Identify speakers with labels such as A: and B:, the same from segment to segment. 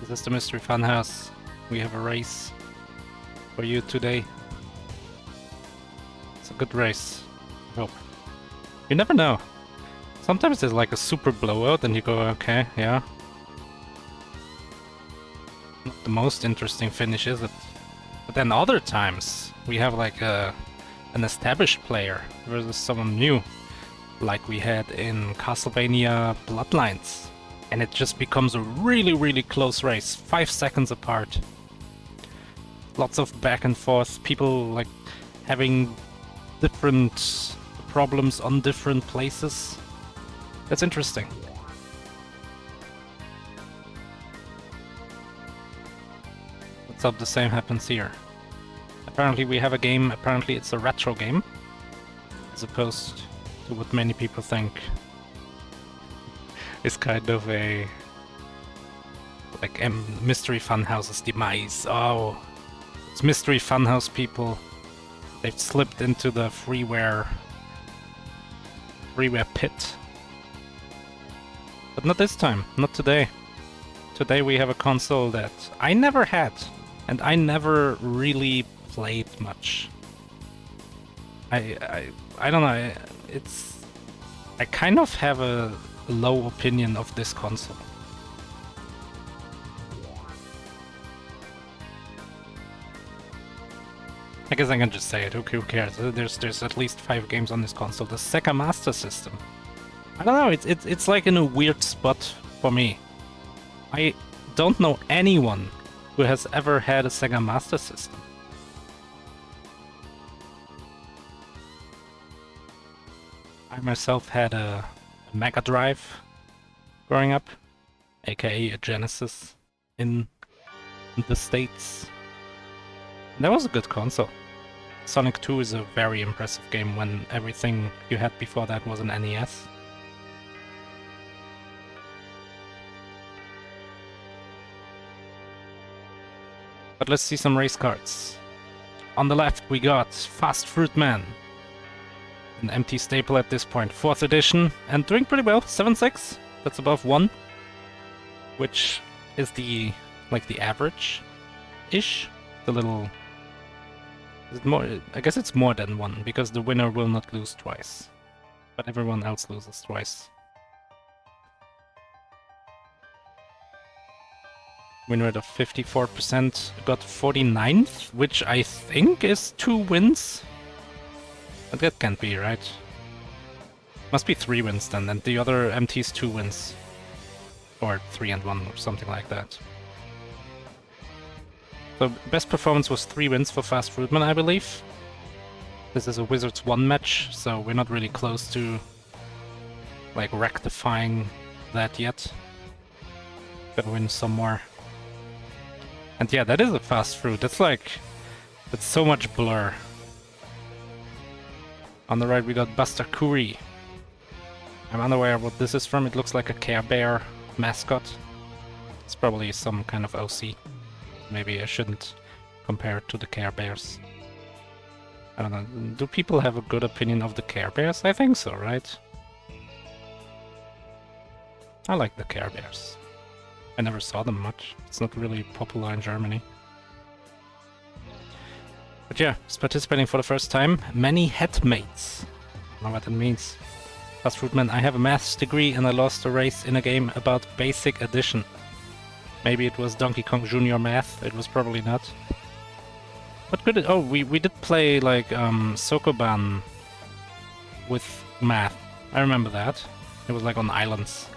A: This is the Mystery Funhouse. We have a race for you today. It's a good race. I hope. You never know. Sometimes there's like a super blowout and you go, okay, yeah. Not the most interesting finish, is it? But then other times, we have like an established player versus someone new. Like we had in Castlevania Bloodlines. And it just becomes a really, really close race. 5 seconds apart. Lots of back and forth. People like having different problems on different places. That's interesting. Let's hope the same happens here. Apparently we have a game, apparently it's a retro game. As opposed to what many people think. It's kind of a... like a Mystery Funhouse's demise. Oh, it's Mystery Funhouse people. They've slipped into the freeware pit. But not this time, not today. Today we have a console that I never had, and I never really played much. I don't know, I kind of have a low opinion of this console. I guess I can just say it, who cares? There's at least 5 games on this console. The Sega Master System. I don't know, it's like in a weird spot for me. I don't know anyone who has ever had a Sega Master System. I myself had a Mega Drive growing up, aka a Genesis in the States. And that was a good console. Sonic 2 is a very impressive game when everything you had before that was an NES. But let's see some race cards. On the left we got fastfruitman. An empty staple at this point. 4th edition, and doing pretty well. 7.6. That's above 1. Which is the average-ish. The little... Is it more? I guess it's more than 1, because the winner will not lose twice. But everyone else loses twice. Win rate of 54%. Got 49th, which I think is 2 wins. But that can't be, right? Must be 3 wins then, and the other MT's 2 wins. Or 3 and 1 or something like that. So best performance was 3 wins for fastfruitman, I believe. This is a Wizards 1 match, so we're not really close to like rectifying that yet. Gotta win some more. And yeah, that is a fast fruit. That's so much blur. On the right we got busterkuri. I'm unaware what this is from. It looks like a Care Bear mascot. It's probably some kind of OC. Maybe I shouldn't compare it to the Care Bears. I don't know. Do people have a good opinion of the Care Bears? I think so, right? I like the Care Bears. I never saw them much. It's not really popular in Germany. But yeah, it's participating for the first time. Many headmates. I don't know what that means. Fastfruitman, I have a maths degree and I lost a race in a game about basic addition. Maybe it was Donkey Kong Jr. math. It was probably not. What good? Oh, we did play like Sokoban with math. I remember that. It was like on islands.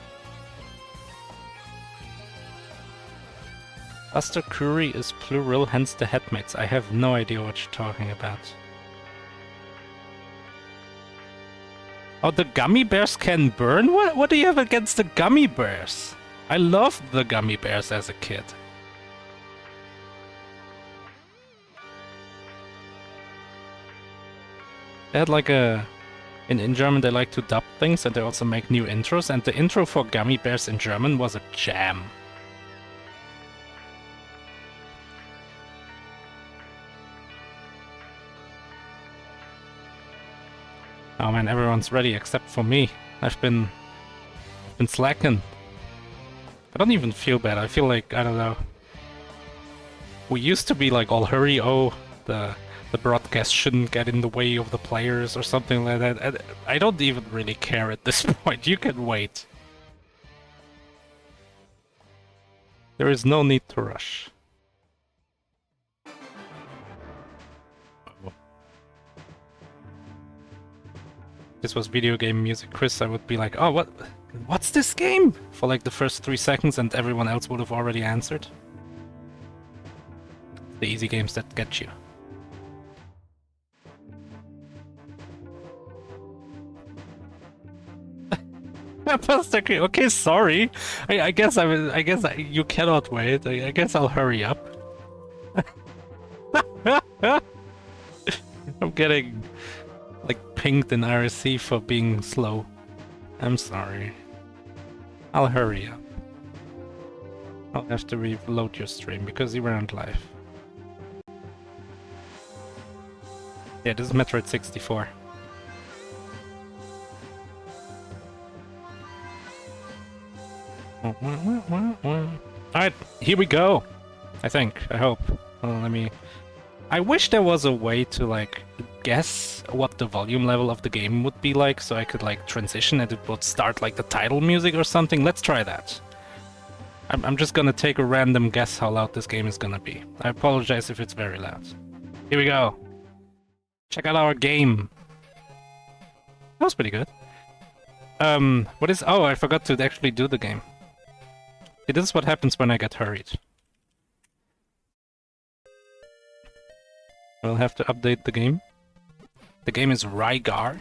A: busterkuri is plural, hence the headmates. I have no idea what you're talking about. Oh, the gummy bears can burn? What do you have against the gummy bears? I loved the gummy bears as a kid. They had like a... In German they like to dub things and they also make new intros, and the intro for gummy bears in German was a jam. Oh man, everyone's ready except for me. I've been slacking. I don't even feel bad. I feel like, I don't know. We used to be like, all hurry, oh, the broadcast shouldn't get in the way of the players or something like that. And I don't even really care at this point. You can wait. There is no need to rush. Oh. This was video game music, Chris, I would be like, oh, what's this game? For like the first 3 seconds, and everyone else would have already answered. The easy games that get you. Okay, sorry. I guess you cannot wait. I guess I'll hurry up. I'm getting like pinged in IRC for being slow. I'm sorry. I'll hurry up. I'll have to reload your stream because you weren't live. Yeah, this is Metroid 64. Alright, here we go. I think. I hope. Let me... I wish there was a way to, like, guess what the volume level of the game would be like, so I could, like, transition and it would start, like, the title music or something. Let's try that. I'm just gonna take a random guess how loud this game is gonna be. I apologize if it's very loud. Here we go. Check out our game. That was pretty good. What is... Oh, I forgot to actually do the game. See, this is what happens when I get hurried. We'll have to update the game. The game is Rygar.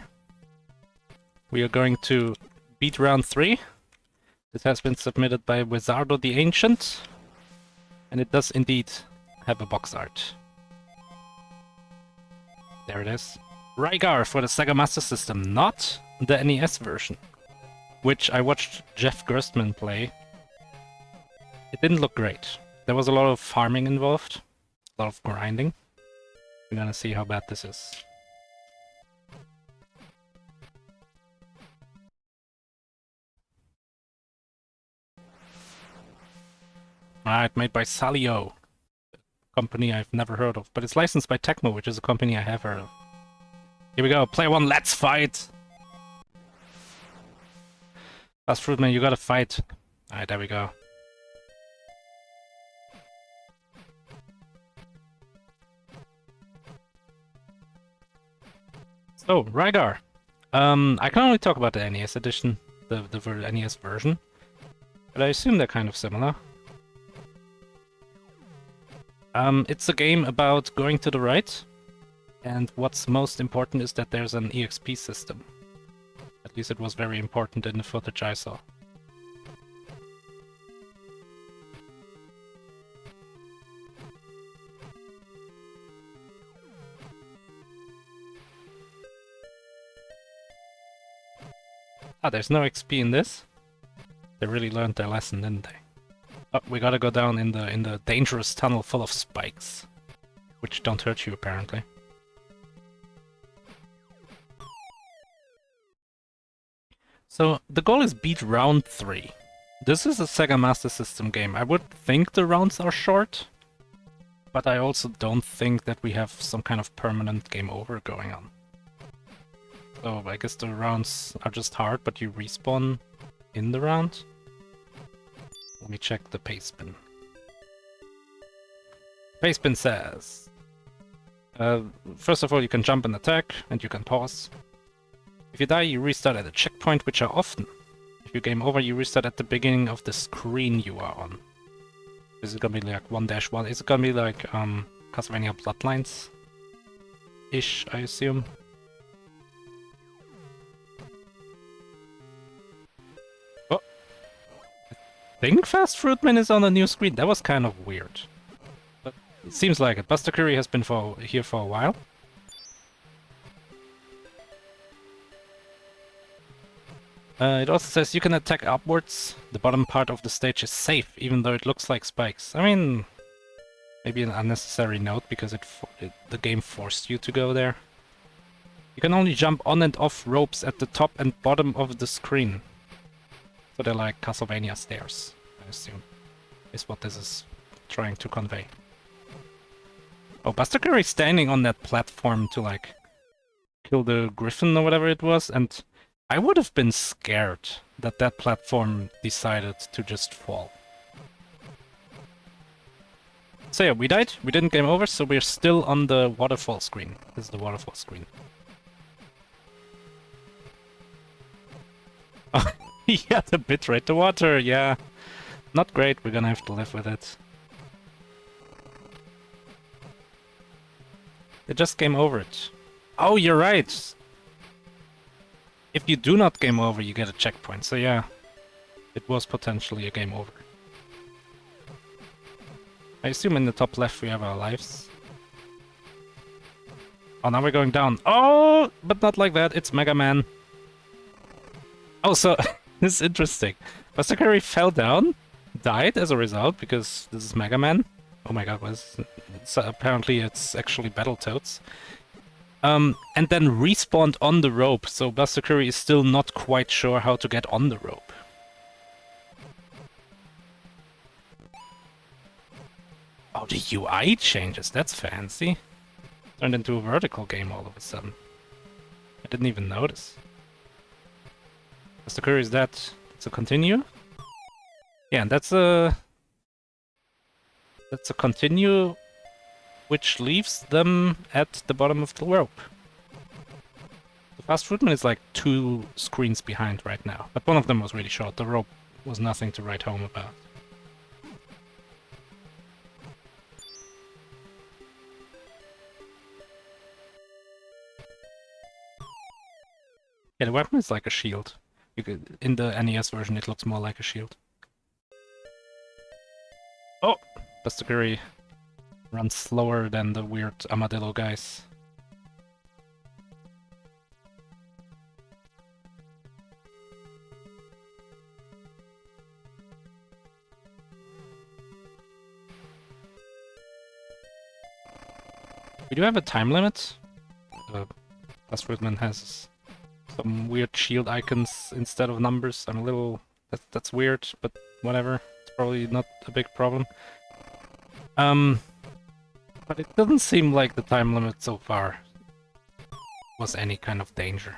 A: We are going to beat round 3. This has been submitted by Wizardo the Ancient. And it does indeed have a box art. There it is. Rygar for the Sega Master System, not the NES version. Which I watched Jeff Gerstmann play. It didn't look great. There was a lot of farming involved. A lot of grinding. We're gonna see how bad this is. Alright, made by Salio. Company I've never heard of, but it's licensed by Tecmo, which is a company I have heard of. Here we go, player 1, let's fight! fastfruitman, you gotta fight. Alright, there we go. So, Rygar. I can only talk about the NES edition, the NES version, but I assume they're kind of similar. It's a game about going to the right, and what's most important is that there's an EXP system. At least it was very important in the footage I saw. Ah, there's no XP in this? They really learned their lesson, didn't they? Oh, we gotta go down in the dangerous tunnel full of spikes. Which don't hurt you, apparently. So, the goal is beat round 3. This is a Sega Master System game. I would think the rounds are short, but I also don't think that we have some kind of permanent game over going on. So, I guess the rounds are just hard, but you respawn in the round. Let me check the pace bin. Pace bin says... first of all, you can jump and attack, and you can pause. If you die, you restart at a checkpoint, which are often. If you game over, you restart at the beginning of the screen you are on. Is it gonna be like 1-1? Is it gonna be like Castlevania Bloodlines-ish, I assume? Oh! I think fastfruitman is on a new screen. That was kind of weird. But it seems like it. busterkuri has been here for a while. It also says you can attack upwards. The bottom part of the stage is safe, even though it looks like spikes. I mean, maybe an unnecessary note, because the game forced you to go there. You can only jump on and off ropes at the top and bottom of the screen. So they're like Castlevania stairs, I assume, is what this is trying to convey. Oh, busterkuri is standing on that platform to, like, kill the griffin or whatever it was, and I would have been scared that that platform decided to just fall. So yeah, we died, we didn't game over, so we're still on the waterfall screen. This is the waterfall screen. Oh, yeah, the bitrate, the water, yeah. Not great, we're gonna have to live with it. They just game over it. Oh, you're right! If you do not game over, you get a checkpoint, so yeah. It was potentially a game over. I assume in the top left we have our lives. Oh, now we're going down. Oh, but not like that, it's Mega Man. Oh, so, this is interesting. busterkuri fell down, died as a result, because this is Mega Man. Oh my god, apparently it's actually Battletoads. And then respawned on the rope, so busterkuri is still not quite sure how to get on the rope. Oh, the UI changes, that's fancy. Turned into a vertical game all of a sudden. I didn't even notice. busterkuri is that? It's a continue? Yeah, and that's a continue which leaves them at the bottom of the rope. The fastfruitman is like 2 screens behind right now, but one of them was really short. The rope was nothing to write home about. Yeah, the weapon is like a shield. In the NES version it looks more like a shield. Oh! busterkuri runs slower than the weird armadillo guys. We do have a time limit. The fastfruitman has some weird shield icons instead of numbers. I'm a little... That's weird, but whatever. It's probably not a big problem. But it doesn't seem like the time limit so far was any kind of danger.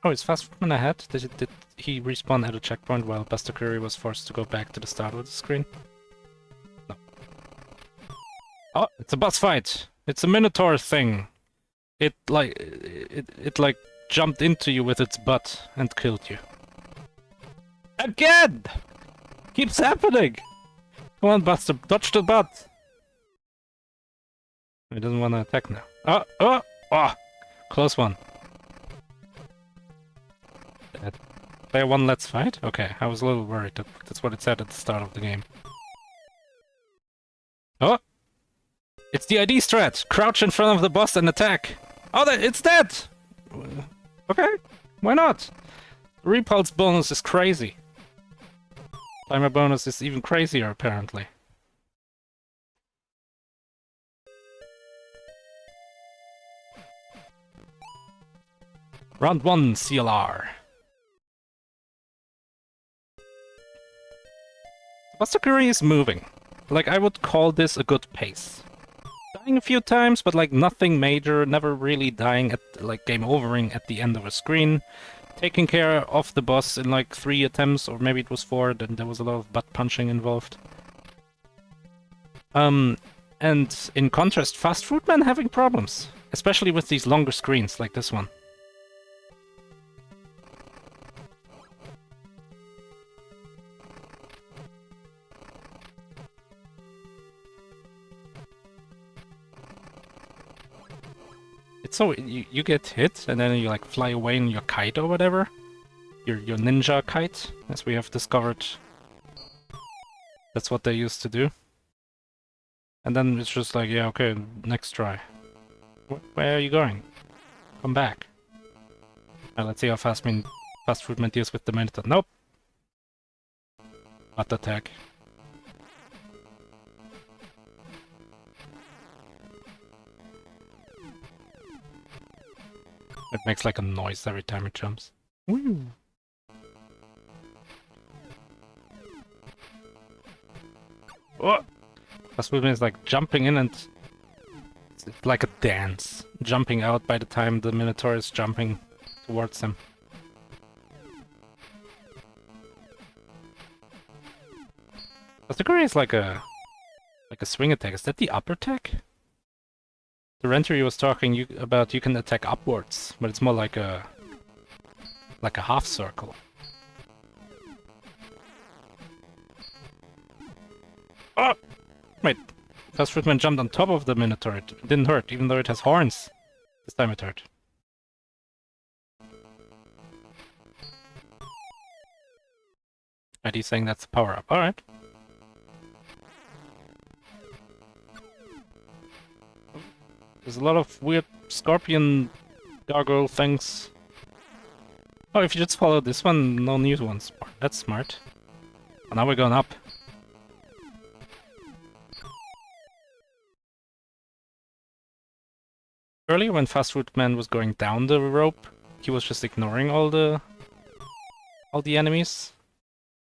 A: Oh, is fastfruitman ahead? Did he respawn at a checkpoint while busterkuri was forced to go back to the start of the screen? No. Oh, it's a boss fight! It's a minotaur thing! It like jumped into you with its butt and killed you. Again! Keeps happening! Come on, Buster, dodge the butt! He doesn't want to attack now. Oh, oh, oh! Close one. Dead. Player 1, let's fight? Okay, I was a little worried. That's what it said at the start of the game. Oh! It's the ID strat! Crouch in front of the boss and attack! Oh, it's dead! Okay, why not? Repulse bonus is crazy. Timer bonus is even crazier, apparently. Round 1, CLR. busterkuri is moving. Like, I would call this a good pace. Dying a few times, but like nothing major, never really dying at, like, game overing at the end of a screen. Taking care of the boss in like 3 attempts, or maybe it was 4, then there was a lot of butt punching involved. And in contrast, fastfruitman having problems. Especially with these longer screens, like this one. It's so, you get hit, and then you like fly away in your kite or whatever. Your ninja kite, as we have discovered. That's what they used to do. And then it's just like, yeah, okay, next try. Where are you going? Come back. Let's see how fastfruitman deals with the minotaur. Nope! Butt attack. It makes like a noise every time it jumps. Woo! Oh! Fastfruitman is like jumping in and it's like a dance. Jumping out by the time the Minotaur is jumping towards him. Busterkuri is like a swing attack. Is that the upper attack? The Rentery was talking about you can attack upwards, but it's more like a half circle. Oh! Wait. Fastfruitman jumped on top of the Minotaur. It didn't hurt, even though it has horns. This time it hurt. And he's saying that's a power-up. Alright. There's a lot of weird scorpion gargoyle things. Oh, if you just follow this one, no new ones. That's smart. Oh, now we're going up. Earlier when Fastfruitman was going down the rope, he was just ignoring all the enemies.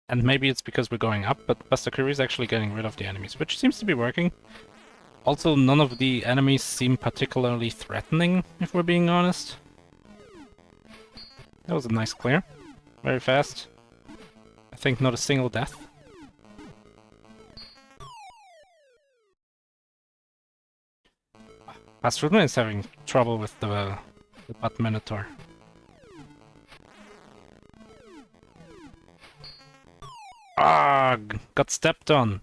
A: And maybe it's because we're going up, but Busterkuri is actually getting rid of the enemies, which seems to be working. Also, none of the enemies seem particularly threatening, if we're being honest. That was a nice clear. Very fast. I think not a single death. Fastfruitman is having trouble with the butt Minotaur. Ah, got stepped on.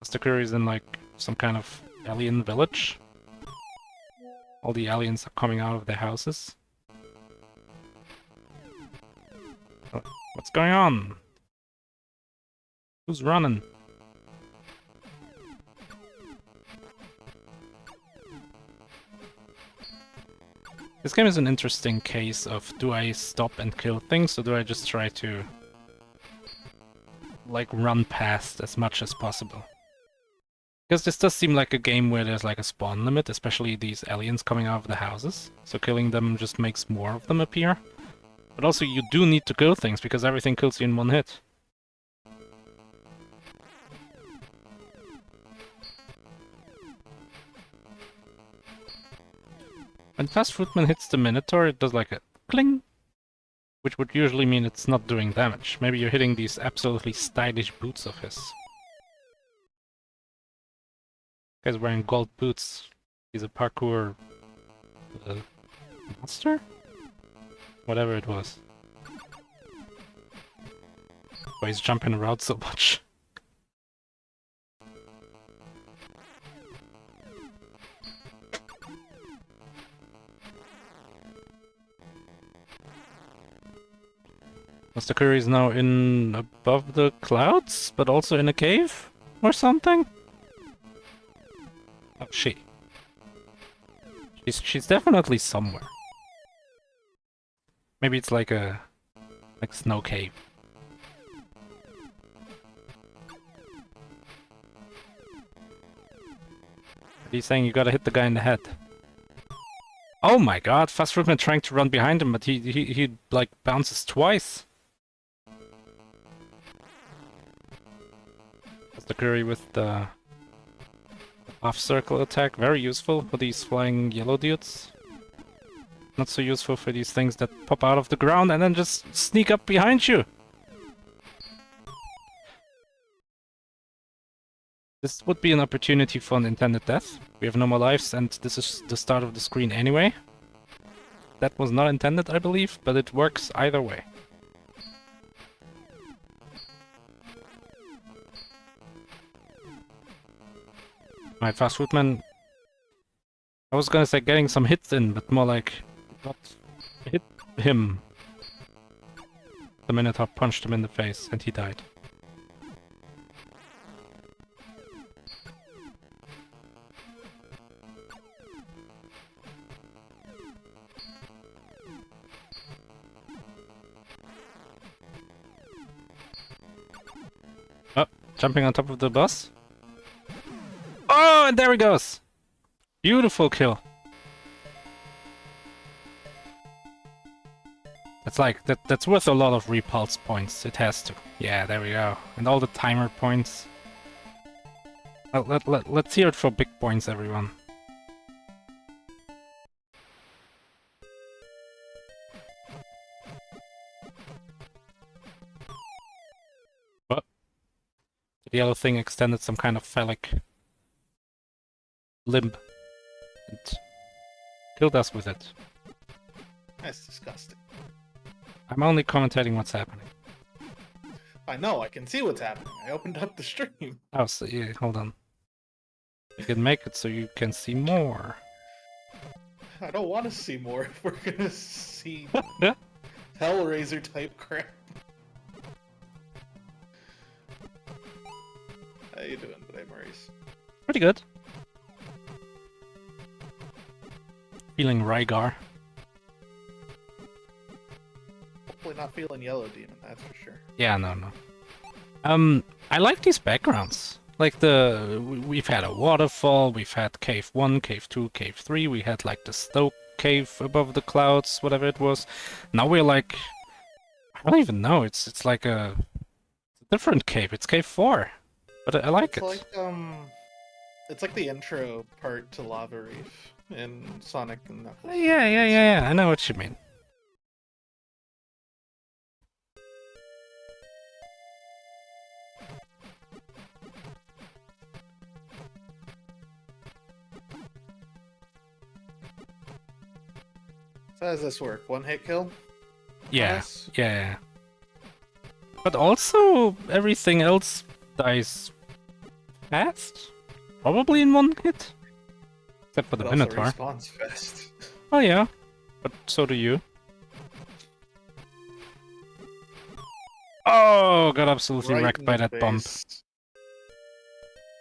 A: Busterkuri is in like some kind of alien village. All the aliens are coming out of their houses. What's going on? Who's running? This game is an interesting case of do I stop and kill things, or do I just try to like run past as much as possible? Because this does seem like a game where there's like a spawn limit, especially these aliens coming out of the houses. So killing them just makes more of them appear. But also you do need to kill things, because everything kills you in one hit. When Fastfruitman hits the Minotaur, it does like a cling, which would usually mean it's not doing damage. Maybe you're hitting these absolutely stylish boots of his. Guy's wearing gold boots. He's a parkour master? Whatever it was. Why he's jumping around so much. Busterkuri is now in above the clouds, but also in a cave or something? Oh, she's definitely somewhere. Maybe it's like a snow cave. He's saying you gotta hit the guy in the head. Oh my god, Fastfruitman trying to run behind him, but he like bounces twice. Busterkuri with the half circle attack, very useful for these flying yellow dudes. Not so useful for these things that pop out of the ground and then just sneak up behind you. This would be an opportunity for an intended death. We have no more lives and this is the start of the screen anyway. That was not intended, I believe, but it works either way. My Fastfruitman, I was gonna say getting some hits in, but more like not hit him. The Minotaur punched him in the face and he died. Oh, jumping on top of the bus. Oh, and there he goes! Beautiful kill. It's like that's worth a lot of repulse points. It has to. Yeah, there we go. And all the timer points. Let's hear it for big points, everyone. What? The yellow thing extended some kind of phallic limb and killed us with it.
B: That's disgusting.
A: I'm only commentating what's happening.
B: I know, I can see what's happening. I opened up the stream.
A: Oh, so yeah, hold on. You can make it so you can see more.
B: I don't want to see more if we're gonna see Hellraiser type crap. How you doing today, Maurice?
A: Pretty good. Feeling Rygar.
B: Hopefully not feeling Yellow Demon, that's for sure.
A: Yeah, no. I like these backgrounds. Like we've had a waterfall, we've had cave 1, cave 2, cave 3, we had like the Stoke cave above the clouds, whatever it was. Now we're like, I don't even know, it's like a different cave, it's cave 4. But I like it.
B: It's like the intro part to Lava Reef in Sonic and Knuckles.
A: Yeah, I know what you mean.
B: So how does this work? One hit kill?
A: Yeah. But also, everything else dies fast? Probably in one hit? Except for the Minotaur.
B: Also respawns fast.
A: Oh yeah, but so do you. Oh, got absolutely wrecked by that bump.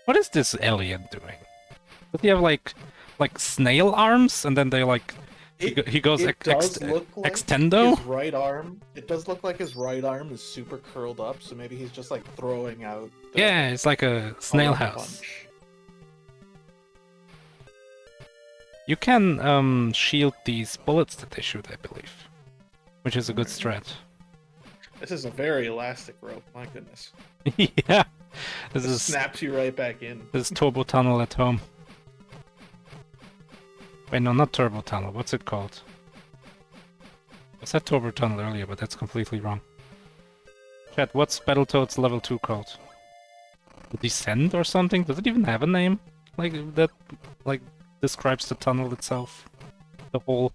A: What is this alien doing? Does he have like snail arms, and then they like he goes extendo?
B: His right arm. It does look like his right arm is super curled up, so maybe he's just like throwing out.
A: Yeah, it's like a snail house.
B: Punch.
A: You can shield these bullets that they shoot, I believe, which is a good strat.
B: This is a very elastic rope. My goodness.
A: Yeah, this is
B: snaps you right back in.
A: This is Turbo Tunnel at home. Wait, no, not Turbo Tunnel. What's it called? I said Turbo Tunnel earlier, but that's completely wrong. Chat, what's Battletoads level 2 called? The Descent or something? Does it even have a name? Like that, like describes the tunnel itself. The whole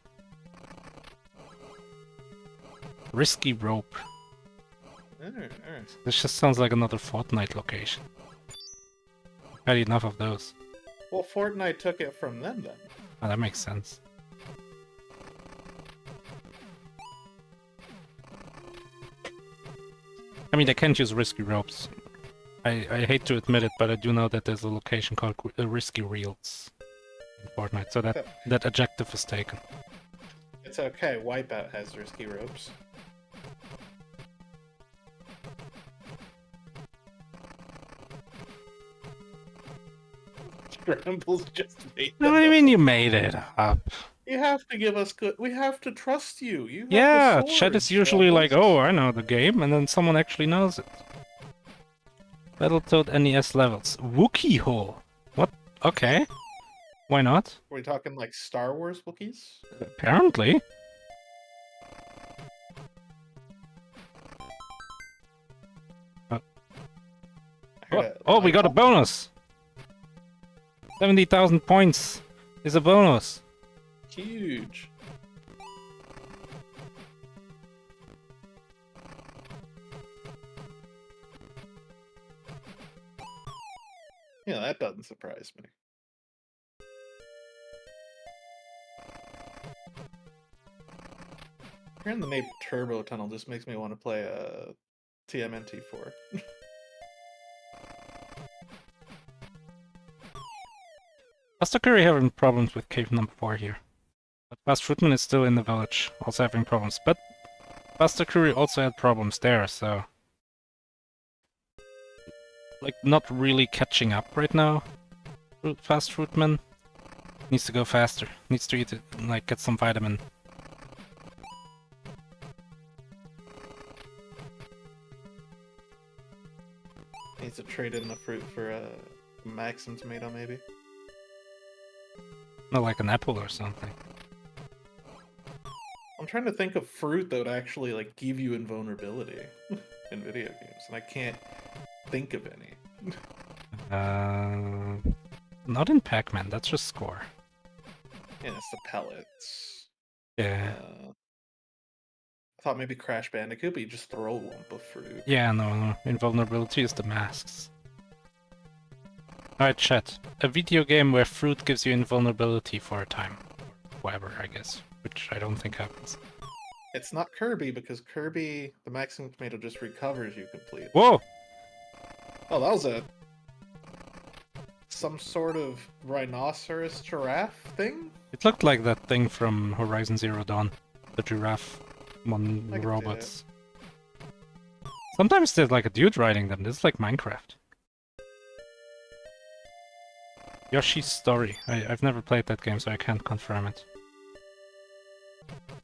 A: risky rope. This just sounds like another Fortnite location. Had enough of those.
B: Well, Fortnite took it from them then.
A: Oh, that makes sense. I mean, they can't use risky ropes. I hate to admit it, but I do know that there's a location called Risky Reels in Fortnite, so that adjective is taken.
B: It's okay, Wipeout has risky ropes. Scrambles just made
A: No, I mean, you made it up.
B: You have to give us good. We have to trust you. You have
A: yeah,
B: the sword,
A: chat is usually like, oh, I know the game, and then someone actually knows it. Battletoad NES levels. Wookiee hole. What? Okay. Why not?
B: Are we talking like Star Wars Wookiees?
A: Apparently. Oh, we got a bonus! 70,000 points is a bonus.
B: Huge. Yeah, that doesn't surprise me. Hearing the name Turbo Tunnel just makes me want to play a TMNT4.
A: busterkuri having problems with cave number 4 here. But fastfruitman is still in the village, also having problems. But busterkuri also had problems there, so... like, not really catching up right now. Fastfruitman needs to go faster. Needs to eat it, like, get some vitamin.
B: needs to trade in the fruit for a Maxim tomato, maybe.
A: Not like an apple or something.
B: I'm trying to think of fruit that would actually like give you invulnerability in video games, and I can't think of any.
A: Not in Pac-Man. That's just score.
B: Yeah, it's the pellets.
A: Yeah.
B: I thought maybe Crash Bandicoot, but you just throw a lump of fruit.
A: Yeah, no. Invulnerability is the masks. Alright, chat. A video game where fruit gives you invulnerability for a time. Forever, I guess. Which I don't think happens.
B: It's not Kirby, because Kirby, the Maximum Tomato just recovers you completely.
A: Whoa!
B: Oh, that was some sort of rhinoceros giraffe thing?
A: It looked like that thing from Horizon Zero Dawn. The giraffe one
B: I can see
A: robots. Sometimes there's like a dude riding them. This is like Minecraft. Yoshi's Story. I've never played that game, so I can't confirm it.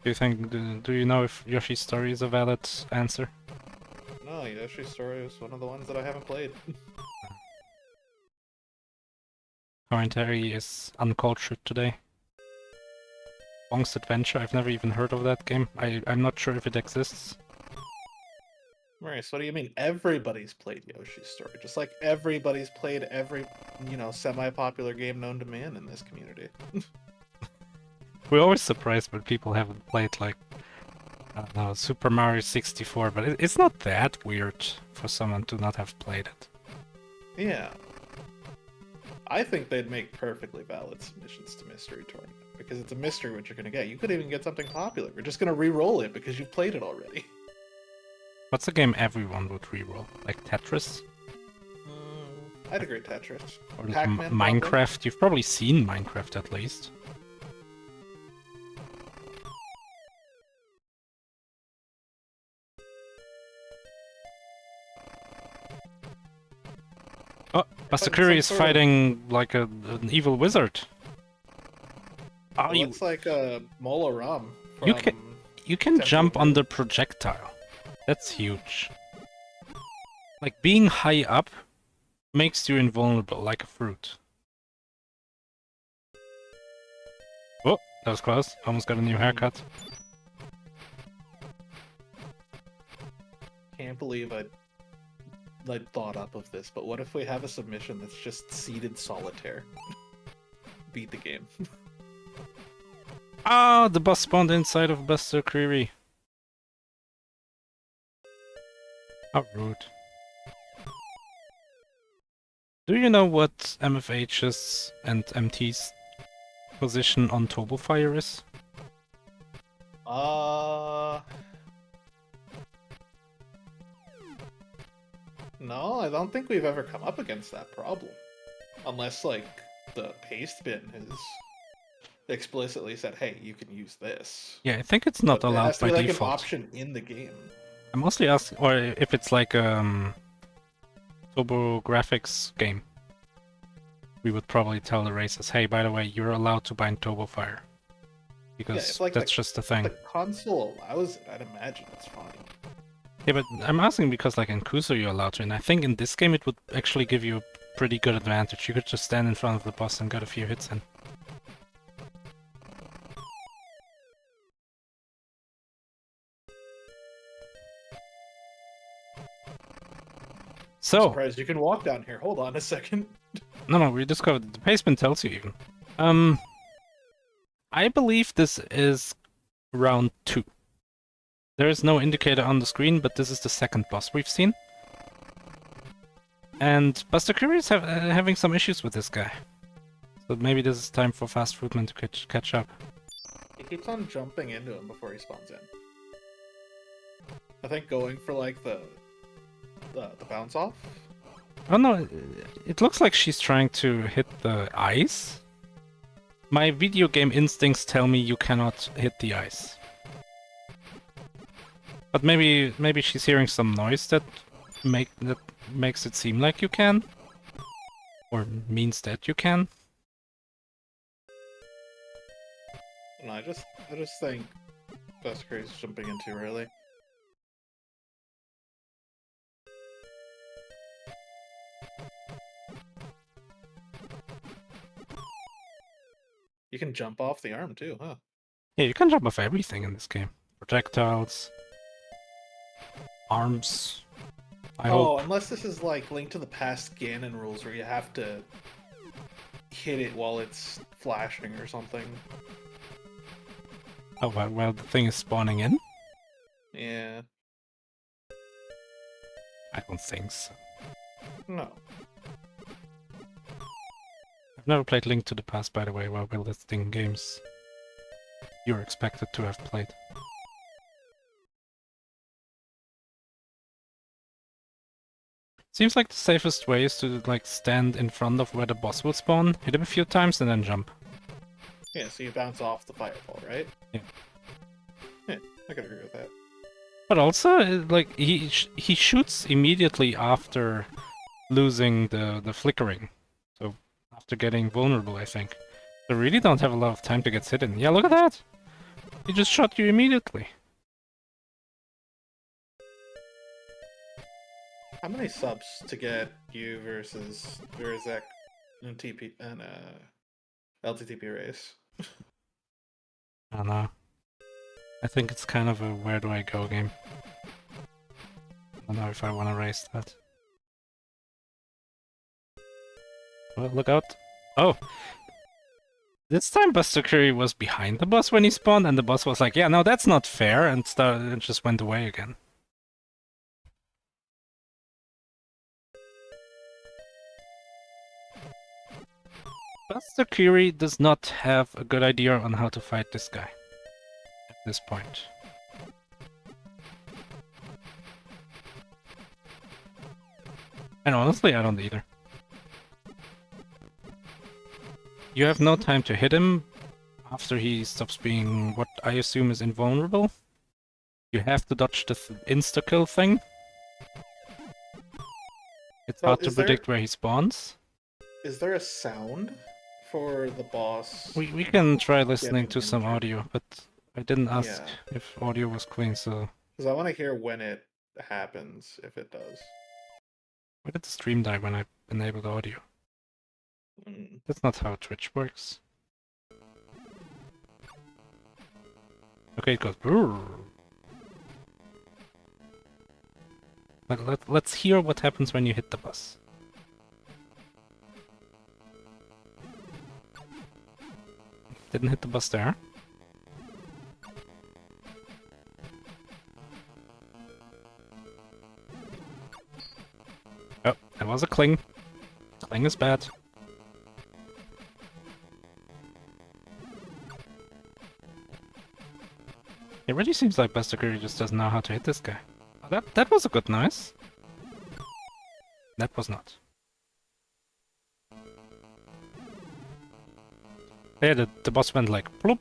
A: Do you know if Yoshi's Story is a valid answer?
B: No, Yoshi's Story was one of the ones that I haven't played.
A: Commentary is uncultured today. Bonk's Adventure, I've never even heard of that game. I'm not sure if it exists.
B: Maurice, what do you mean? Everybody's played Yoshi's Story, just like everybody's played every, semi-popular game known to man in this community.
A: We're always surprised when people haven't played, like, I don't know, Super Mario 64, but it's not that weird for someone to not have played it.
B: Yeah. I think they'd make perfectly valid submissions to Mystery Tournament, because it's a mystery what you're going to get. You could even get something popular. We're just going to re-roll it because you've played it already.
A: What's a game everyone would reroll? Like Tetris?
B: I'd agree Tetris.
A: Or like
B: Pac-Man,
A: Minecraft?
B: probably.
A: You've probably seen Minecraft at least. Oh, busterkuri is fighting like an evil wizard. Oh,
B: It looks like a Mola Rum from
A: you can jump on the projectile. That's huge. Like, being high up makes you invulnerable, like a fruit. Oh, that was close. Almost got a new haircut.
B: Can't believe I thought up of this, but what if we have a submission that's just seeded solitaire? Beat the game.
A: Ah, the boss spawned inside of busterkuri. How rude. Do you know what MFH's and MT's position on Turbo Fire is?
B: No, I don't think we've ever come up against that problem. Unless, like, the paste bin has explicitly said, hey, you can use this.
A: Yeah, I think it's not
B: But
A: allowed
B: it has to
A: by
B: be, like,
A: default.
B: an option in the game.
A: I mostly ask, or if it's like Turbo Graphics game, we would probably tell the races, hey, by the way, you're allowed to bind Turbo Fire. Because
B: like
A: that's just a thing.
B: If the console allows it, I'd imagine it's fine.
A: Yeah, but I'm asking because like in Kuso you're allowed to, and I think in this game it would actually give you a pretty good advantage. You could just stand in front of the boss and get a few hits in. So,
B: I'm surprised you can walk down here. Hold on a second.
A: No, we discovered that the pacement tells you even. I believe this is round 2. There is no indicator on the screen, but this is the second boss we've seen. And busterkuri is having some issues with this guy. So maybe this is time for fastfruitman to catch up.
B: He keeps on jumping into him before he spawns in. I think going for like the bounce off.
A: Oh no, it looks like she's trying to hit the ice. My video game instincts tell me you cannot hit the ice. But maybe she's hearing some noise that makes it seem like you can, or means that you can.
B: No, I just think busterkuri's jumping in too early. You can jump off the arm too, huh?
A: Yeah, you can jump off everything in this game. Projectiles, arms. I
B: Oh,
A: hope.
B: unless this is like Link to the Past Ganon rules where you have to hit it while it's flashing or something.
A: Oh, well, the thing is spawning in?
B: Yeah.
A: I don't think so.
B: No.
A: I've never played Link to the Past, by the way, while we're listing games you're expected to have played. Seems like the safest way is to like stand in front of where the boss will spawn, hit him a few times, and then jump.
B: Yeah, so you bounce off the fireball, right?
A: Yeah.
B: Yeah, I can agree with that.
A: But also, like he shoots immediately after losing the flickering, so after getting vulnerable, I think. So really don't have a lot of time to get hidden. Yeah, look at that! He just shot you immediately.
B: How many subs to get you versus Verzek in TP and LTTP race?
A: I don't know. I think it's kind of a where do I go game. I don't know if I want to race that. Well, look out. Oh! This time busterkuri was behind the boss when he spawned, and the boss was like, yeah, no, that's not fair, and just went away again. busterkuri does not have a good idea on how to fight this guy at this point. And honestly, I don't either. You have no time to hit him after he stops being what I assume is invulnerable. You have to dodge the insta-kill thing. It's
B: So
A: hard to predict where he spawns.
B: is there a sound for the boss?
A: We can try listening
B: getting
A: to some
B: injured?
A: audio, but I didn't ask
B: Yeah.
A: if audio was clean, so...
B: Because I want to hear when it happens, if it does.
A: Why did the stream die when I enabled audio?
B: Mm.
A: That's not how Twitch works. Okay, it goes... Let's hear what happens when you hit the bus. Didn't hit the bus there. Oh, that was a cling. Cling is bad. It really seems like busterkuri just doesn't know how to hit this guy. Oh, that was a good noise. That was not. Yeah, the boss went like plop.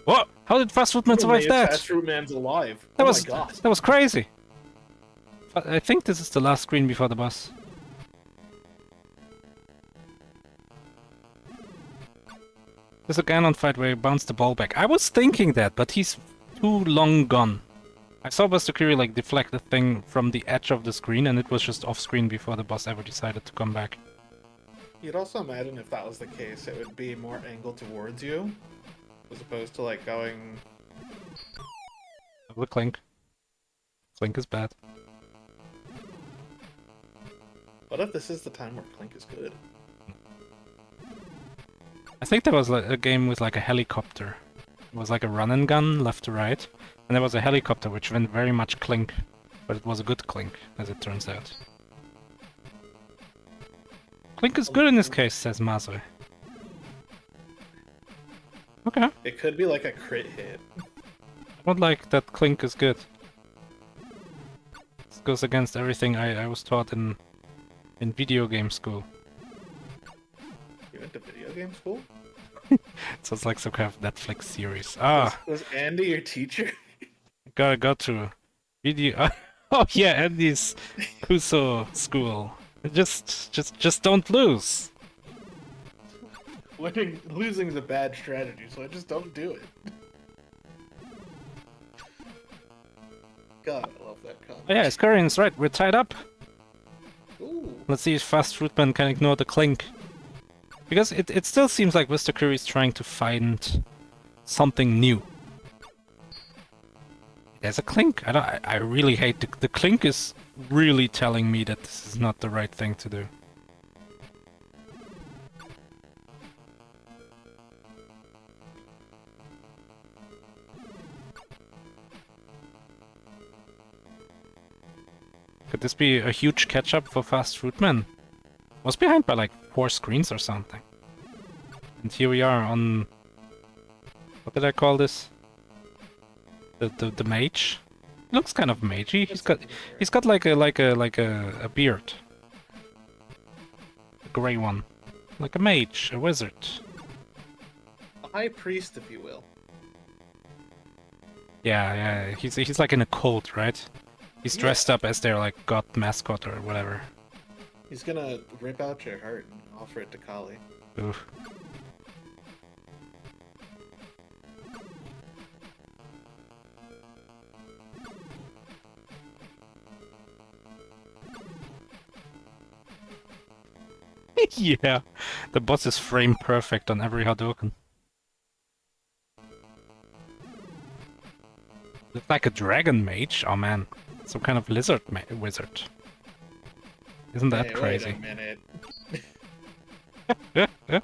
A: What? How did fastfruitman survive that?
B: Fastfruitman's alive.
A: That
B: Oh
A: was
B: my god.
A: that was crazy. I think this is the last screen before the boss. There's a Ganon fight where he bounced the ball back. I was thinking that, but he's too long gone. I saw busterkuri like deflect the thing from the edge of the screen, and it was just off screen before the boss ever decided to come back.
B: You'd also imagine if that was the case, it would be more angled towards you, as opposed to like going...
A: The Clink. Clink is bad.
B: What if this is the time where Clink is good?
A: I think there was like a game with like a helicopter. It was like a run and gun, left to right. And there was a helicopter which went very much Clink. But it was a good Clink, as it turns out. Clink is good in this case, says Mazue. Okay.
B: It could be like a crit hit.
A: I don't like that Clink is good. This goes against everything I was taught in video game school.
B: You went to video game school?
A: So it's like some kind of Netflix series. Ah,
B: Was Andy your teacher?
A: gotta go to video. Oh yeah, Andy's Kuso school. Just don't lose.
B: Losing is a bad strategy, so I just don't do it. God, I love that comment.
A: Oh yeah, Iskarian's right. We're tied up.
B: Ooh.
A: Let's see if Fast Fruitman can ignore the clink. Because it still seems like busterkuri is trying to find something new. There's a clink. I really hate the clink is really telling me that this is not the right thing to do. Could this be a huge catch-up for Fast Fruitman? Was behind by like 4 screens or something. And here we are on... What did I call this? The mage? Looks kind of magey. He's got like a beard. A grey one. Like a mage, a wizard.
B: A high priest, if you will.
A: Yeah, he's like in a cult, right? He's dressed up as their like god mascot or whatever.
B: He's gonna rip out your heart and offer it to Kali.
A: Oof. Yeah, the boss is frame perfect on every Hadouken. Looks like a dragon mage. Oh man, some kind of lizard wizard. Isn't that crazy?
B: Wait a minute.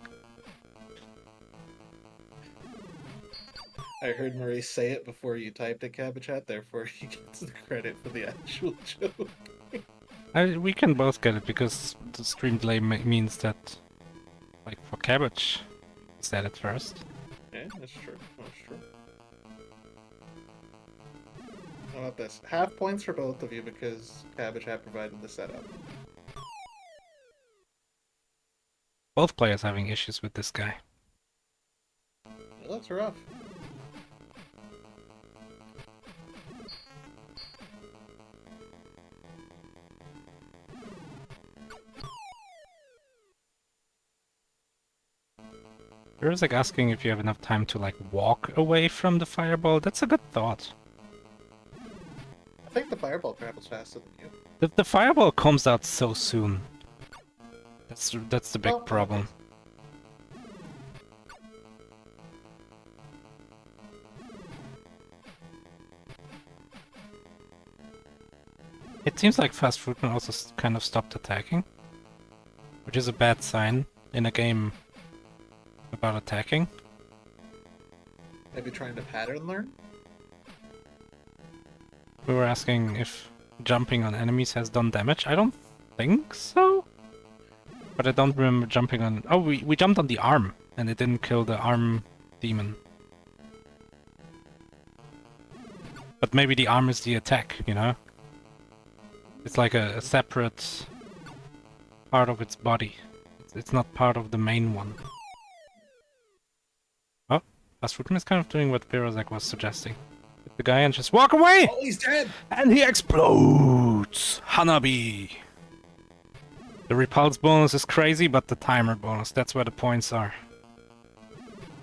B: I heard Maurice say it before you typed it, Cabachat, therefore he gets the credit for the actual joke.
A: We can both get it because the stream delay means that, like for Cabbage, he said it first.
B: Yeah, that's true. That's true. How about this? Half points for both of you because Cabachat provided the setup.
A: Both players having issues with this guy.
B: Well, that's rough.
A: There's like asking if you have enough time to like walk away from the fireball. That's a good thought.
B: I think the fireball travels faster than you.
A: The fireball comes out so soon. That's the big problem. It seems like Fast Fruitman also kind of stopped attacking, which is a bad sign in a game about attacking.
B: Maybe trying to pattern learn?
A: We were asking if jumping on enemies has done damage. I don't think so. But I don't remember jumping on... Oh, we jumped on the arm, and it didn't kill the arm demon. But maybe the arm is the attack, you know? It's like a separate part of its body. It's not part of the main one. Oh, Fast Fruitman is kind of doing what Pirozak was suggesting. Hit the guy and just walk away!
B: Oh, he's dead!
A: And he explodes! Hanabi! The repulse bonus is crazy, but the timer bonus, that's where the points are.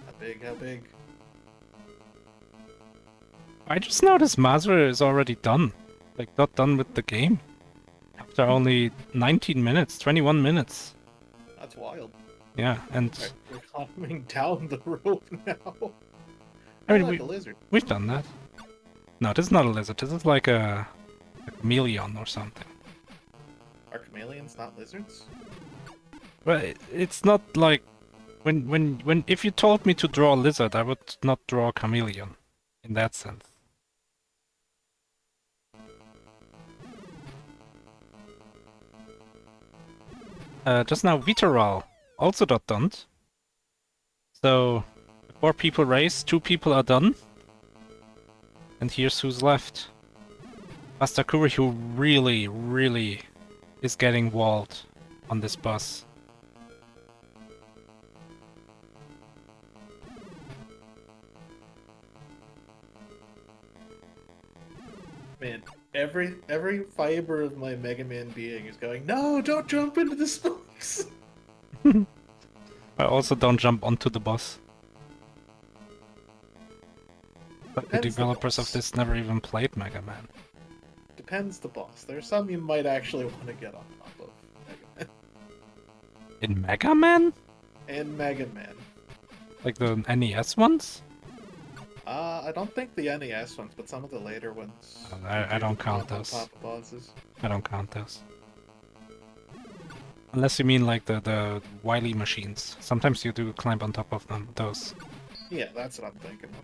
B: How big, how big?
A: I just noticed Mazur is already done. Like, not done with the game. After only 19 minutes, 21 minutes.
B: That's wild.
A: Yeah, and...
B: Right, we're climbing down the rope now.
A: I mean,
B: like a lizard.
A: we've done that. No, this is not a lizard, this is like a chameleon or something.
B: Are chameleons not lizards?
A: Well, it's not like... If you told me to draw a lizard, I would not draw a chameleon. In that sense. Just now, Vitoral also got done. So, 4 people race, 2 people are done. And here's who's left. Busterkuri, who really is getting walled on this bus.
B: Man, every fiber of my Mega Man being is going, no, don't jump into the spokes!
A: I also don't jump onto the bus. But the
B: Depends the
A: developers of
B: boss.
A: this never even played Mega Man.
B: depends the boss. There's some you might actually want to get on top of Mega Man.
A: In Mega Man?
B: And Mega Man.
A: Like the NES ones?
B: I don't think the NES ones, but some of the later ones.
A: I don't count
B: climb on
A: those.
B: top of bosses.
A: I don't count those. Unless you mean like the Wily machines. Sometimes you do climb on top of them, those.
B: Yeah, that's what I'm thinking of.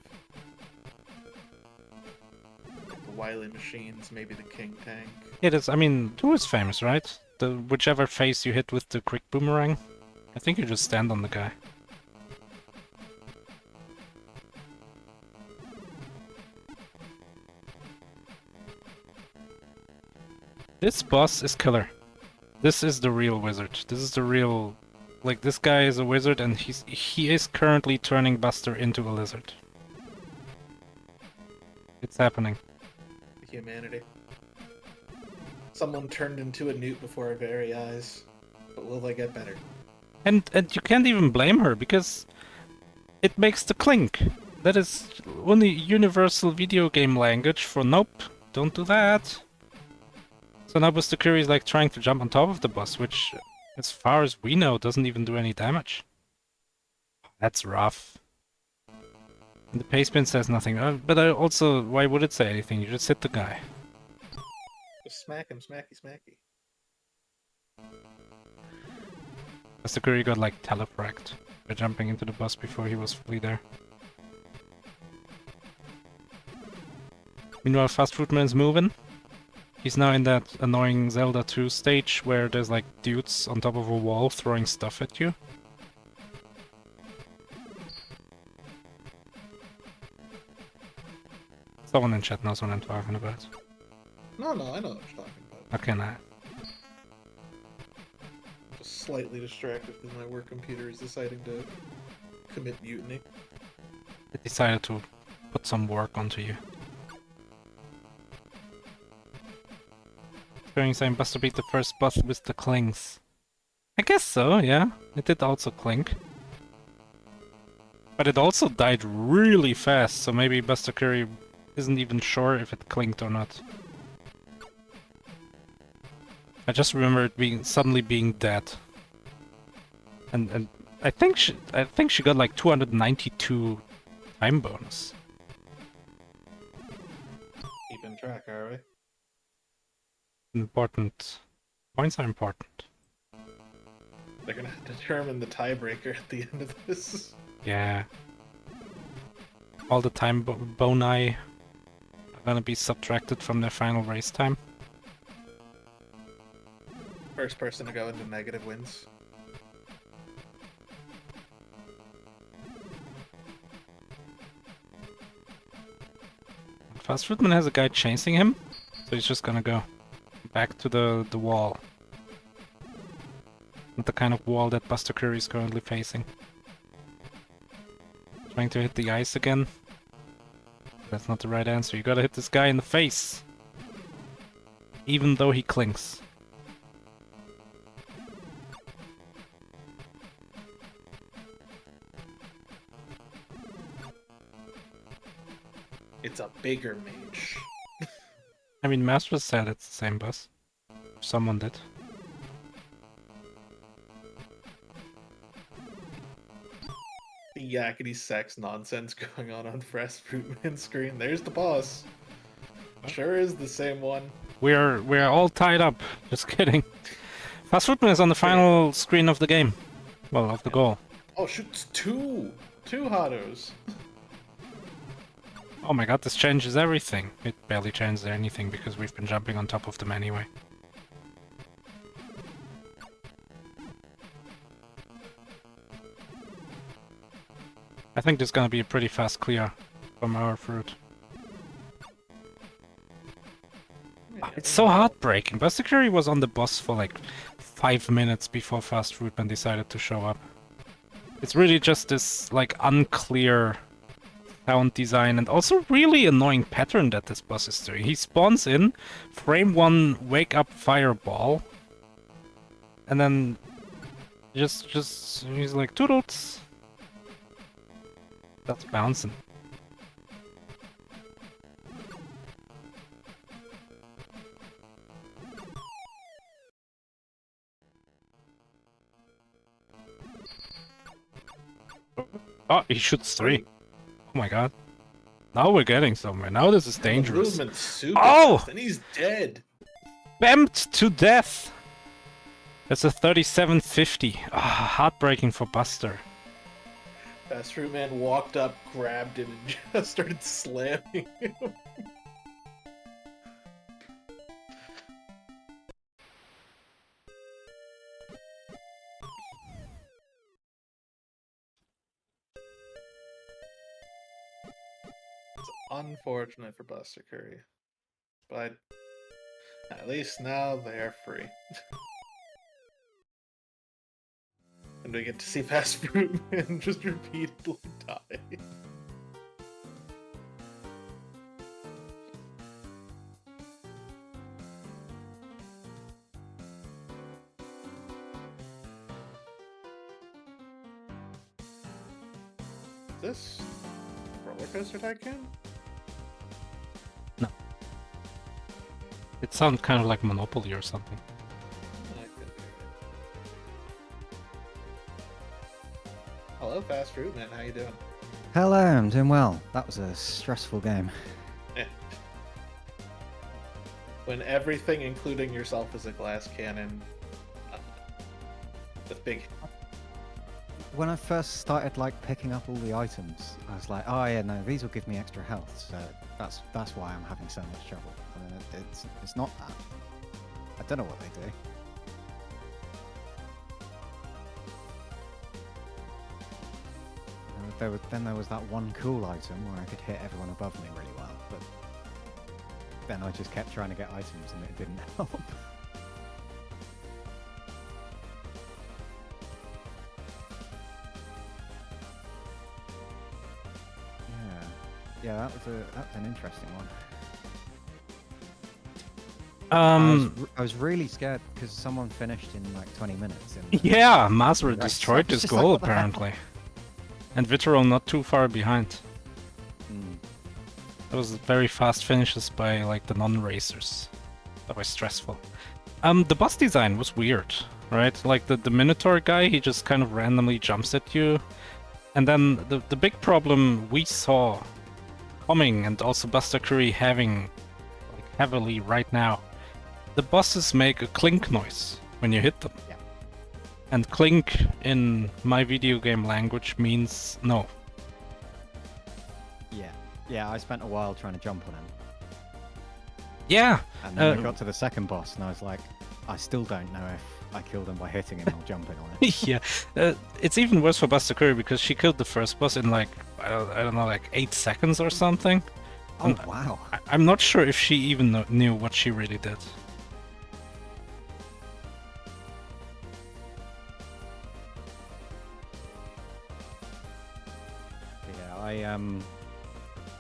B: Like the Wily machines, maybe the King Tank.
A: It is, I mean, 2 is famous, right? The whichever face you hit with the quick boomerang. I think you just stand on the guy. This boss is killer. This is the real wizard. This is the real... Like, this guy is a wizard and he is currently turning Buster into a lizard. It's happening.
B: Humanity. Someone turned into a newt before our very eyes. But will they get better?
A: And you can't even blame her, because it makes the clink. That is only universal video game language for nope, don't do that. So now busterkuri is like trying to jump on top of the boss, which, as far as we know, doesn't even do any damage. That's rough. And the pace pin says nothing, but also, why would it say anything? You just hit the guy.
B: Just smack him, smacky, smacky.
A: Busterkuri got like telefragged by jumping into the boss before he was fully there. Meanwhile, fastfruitman's moving. He's now in that annoying Zelda 2 stage where there's like dudes on top of a wall throwing stuff at you. Someone in chat knows what I'm talking about.
B: No, I know what you're talking about.
A: Okay, nah.
B: Just slightly distracted because my work computer is deciding to commit mutiny.
A: It decided to put some work onto you. Saying Buster beat the first boss with the clings. I guess so, yeah. It did also clink. But it also died really fast, so maybe busterkuri isn't even sure if it clinked or not. I just remember it suddenly being dead. And I think she got like 292 time bonus.
B: Keeping track, are we?
A: Important. Points are important.
B: They're gonna determine the tiebreaker at the end of this.
A: Yeah. All the time boni are gonna be subtracted from their final race time.
B: First person to go into negative wins.
A: Fastfruitman has a guy chasing him, so he's just gonna go back to the wall. Not the kind of wall that busterkuri is currently facing. Trying to hit the ice again. That's not the right answer. You gotta hit this guy in the face. Even though he clings.
B: It's a bigger mage.
A: I mean, Master said it's the same boss. Someone did.
B: The yakety sex nonsense going on fastfruitman's screen. There's the boss. Sure is the same one.
A: We're all tied up. Just kidding. Fastfruitman is on the final screen of the game. Well, of the goal.
B: Oh shoot, it's two Hados.
A: Oh my god, this changes everything. It barely changes anything because we've been jumping on top of them anyway. I think there's gonna be a pretty fast clear from our fruit. It's so heartbreaking. busterkuri was on the boss for like 5 minutes before fastfruitman decided to show up. It's really just this like unclear sound design and also really annoying pattern that this boss is doing. He spawns in, frame 1 wake up fireball, and then just he's like toodles. That's bouncing. Oh, he shoots 3. Oh my god. Now we're getting somewhere. Now this is dangerous.
B: The movement's super
A: Oh!
B: fast, and he's dead.
A: Bemped to death! That's a 3750. Ah, heartbreaking for Buster.
B: Fastfruitman walked up, grabbed him, and just started slamming him. It's unfortunate for Busterkuri, but at least now they're free. And we get to see Fastfruitman just repeatedly die. Is this Roller Coaster Tycoon?
A: No. It sounds kind of like Monopoly or something.
B: That could be right. Hello, Fastfruitman. How you doing?
C: Hello, I'm doing well. That was a stressful game.
B: Yeah. When everything, including yourself, is a glass cannon with big.
C: When I first started like picking up all the items, I was like, oh yeah, no, these will give me extra health, so that's why I'm having so much trouble. And then it's not that. I don't know what they do. Then there was that one cool item where I could hit everyone above me really well, but then I just kept trying to get items and it didn't help. Yeah, that was an interesting one. I was really scared because someone finished in like 20 minutes.
A: Yeah, Mazra
C: Right,
A: destroyed
C: so it's
A: this
C: just like,
A: goal
C: what the hell?
A: apparently. And Vitterol not too far behind.
C: Mm.
A: That was very fast finishes by like the non-racers. That was stressful. The boss design was weird, right? Like the Minotaur guy, he just kind of randomly jumps at you. And then the big problem we saw coming, and also Busterkuri having like heavily right now, the bosses make a clink noise when you hit them.
C: Yeah.
A: And clink in my video game language means no.
C: Yeah, I spent a while trying to jump on him.
A: Yeah.
C: And then I got to the second boss and I was like, I still don't know if I killed him by hitting him or jumping on it.
A: Yeah, it's even worse for Busterkuri because she killed the first boss in like I don't know, like 8 seconds or something.
C: Oh, wow.
A: I'm not sure if she even knew what she really did.
C: Yeah,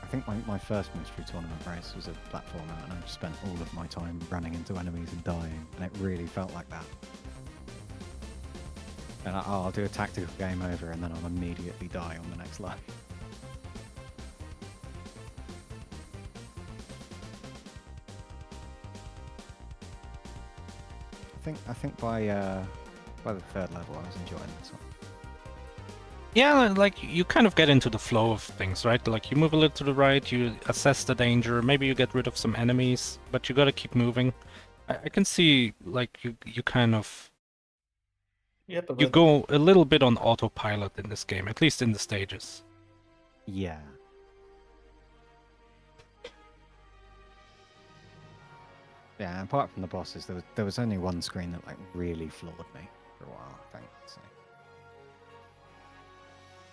C: I think my first mystery tournament race was a platformer and I just spent all of my time running into enemies and dying, and it really felt like that. And I'll do a tactical game over and then I'll immediately die on the next line. I think by the third level I was enjoying this one.
A: Yeah, like you kind of get into the flow of things, right? Like you move a little to the right, you assess the danger, maybe you get rid of some enemies, but you gotta keep moving. I can see like you kind of
B: Yep,
A: you go a little bit on autopilot in this game, at least in the stages.
C: Yeah. Yeah, apart from the bosses, there was only one screen that like really floored me for a while, I think. So.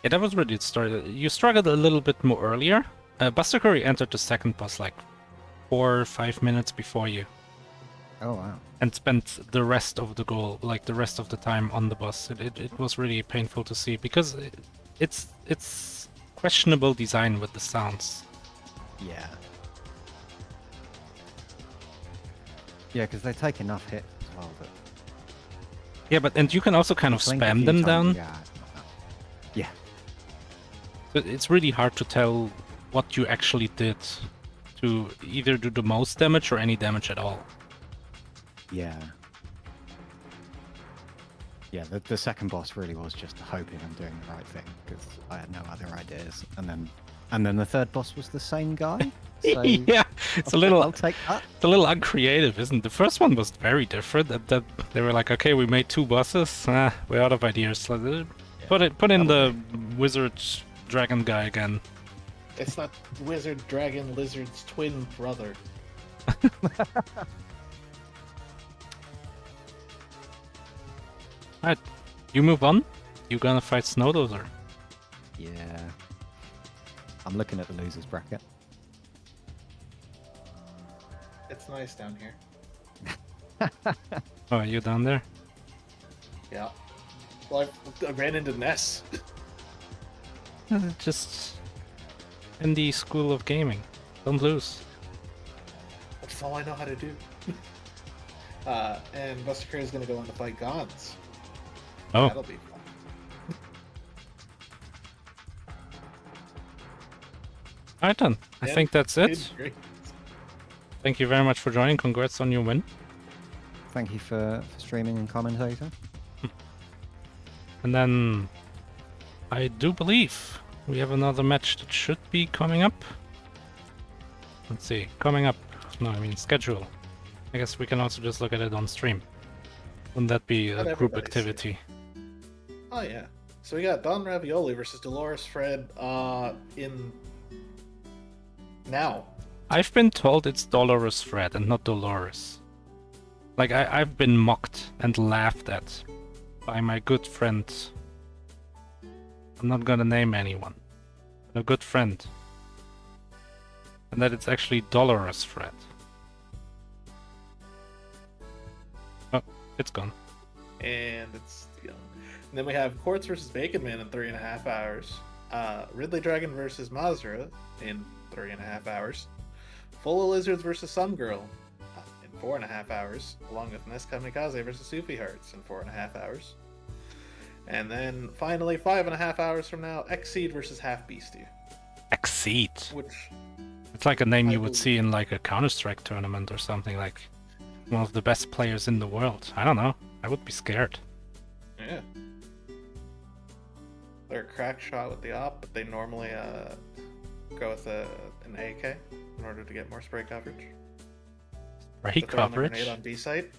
A: Yeah, that was really the story. You struggled a little bit more earlier. Busterkuri entered the second boss like 4 or 5 minutes before you.
C: Oh wow.
A: And spent the rest of the goal, like the rest of the time on the boss. It was really painful to see because it's questionable design with the sounds.
C: Yeah. Yeah, because they take enough hits as well. But
A: Yeah, and you can also kind of
C: blink a
A: spam
C: few
A: them
C: times,
A: down.
C: Yeah. Yeah.
A: It's really hard to tell what you actually did to either do the most damage or any damage at all.
C: Yeah. Yeah, the second boss really was just hoping I'm doing the right thing because I had no other ideas. And then the third boss was the same guy. So
A: Yeah, it's a little
C: I'll take that.
A: it's a little uncreative, isn't it? The first one was very different. That they were like, okay, we made 2 bosses. We're out of ideas. Put in the wizard dragon guy again.
B: It's not wizard, dragon, lizard's twin brother.
A: Alright, you move on. You gonna fight Snowdozer.
C: Yeah. I'm looking at the losers bracket.
B: It's nice down here.
A: Oh, are you down there?
B: Yeah. Well, I ran into Ness.
A: Just in the school of gaming. Don't lose.
B: That's all I know how to do. And busterkuri is going to go on to fight Gons.
A: Oh,
B: That'll be fun.
A: alright then. I
B: Yeah,
A: think that's it.
B: It's great.
A: Thank you very much for joining. Congrats on your win.
C: Thank you for streaming and commentating.
A: And then I do believe we have another match that should be coming up. Let's see, coming up. No, I mean schedule. I guess we can also just look at it on stream. Wouldn't that be a
B: Let
A: group
B: everybody
A: activity?
B: Oh, yeah. So we got Don Ravioli versus Dolores Fred in... Now.
A: I've been told it's Dolores Fred and not Dolores. Like, I've been mocked and laughed at by my good friend. I'm not gonna name anyone. A good friend. And that it's actually Dolores Fred. Oh, it's gone.
B: And it's... And then we have Quartz versus Bacon Man in 3.5 hours. Ridley Dragon versus Mazra in 3.5 hours. Full of Lizards versus Some Girl in 4.5 hours, along with Ness Kamikaze versus Sufi Hearts in 4.5 hours. And then finally, 5.5 hours from now, Xseed versus Half Beastie.
A: Exceed.
B: Which,
A: It's like a name
B: I
A: you would
B: believe-
A: see in like a Counter-Strike tournament or something, like one of the best players in the world. I don't know. I would be scared.
B: yeah. They're a crack shot with the op, but they normally go with an AK in order to get more spray coverage.
A: Spray
B: To throw in the
A: coverage?
B: grenade on B site.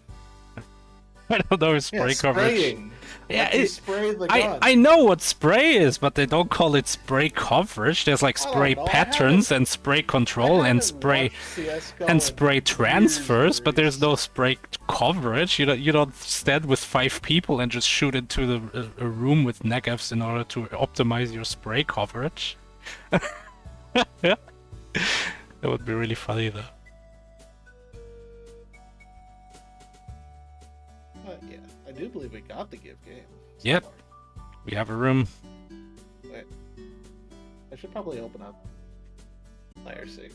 A: I don't know spray coverage.
B: Spraying.
A: Yeah,
B: Like you
A: it-
B: spray the gun.
A: I know what spray is, but they don't call it spray coverage. There's like
B: I don't
A: spray
B: know, I
A: patterns
B: haven't-
A: and spray
B: I
A: control and
B: haven't
A: spray
B: watched CS:GO
A: and
B: in
A: spray
B: years
A: transfers,
B: and
A: but there's
B: years.
A: no spray coverage. You don't stand with 5 people and just shoot into a room with negatives in order to optimize your spray coverage. Yeah, that would be really funny though.
B: Yeah, I do believe we got the give game. so
A: Yep.
B: far.
A: We have a room.
B: Wait. I should probably open up IRC.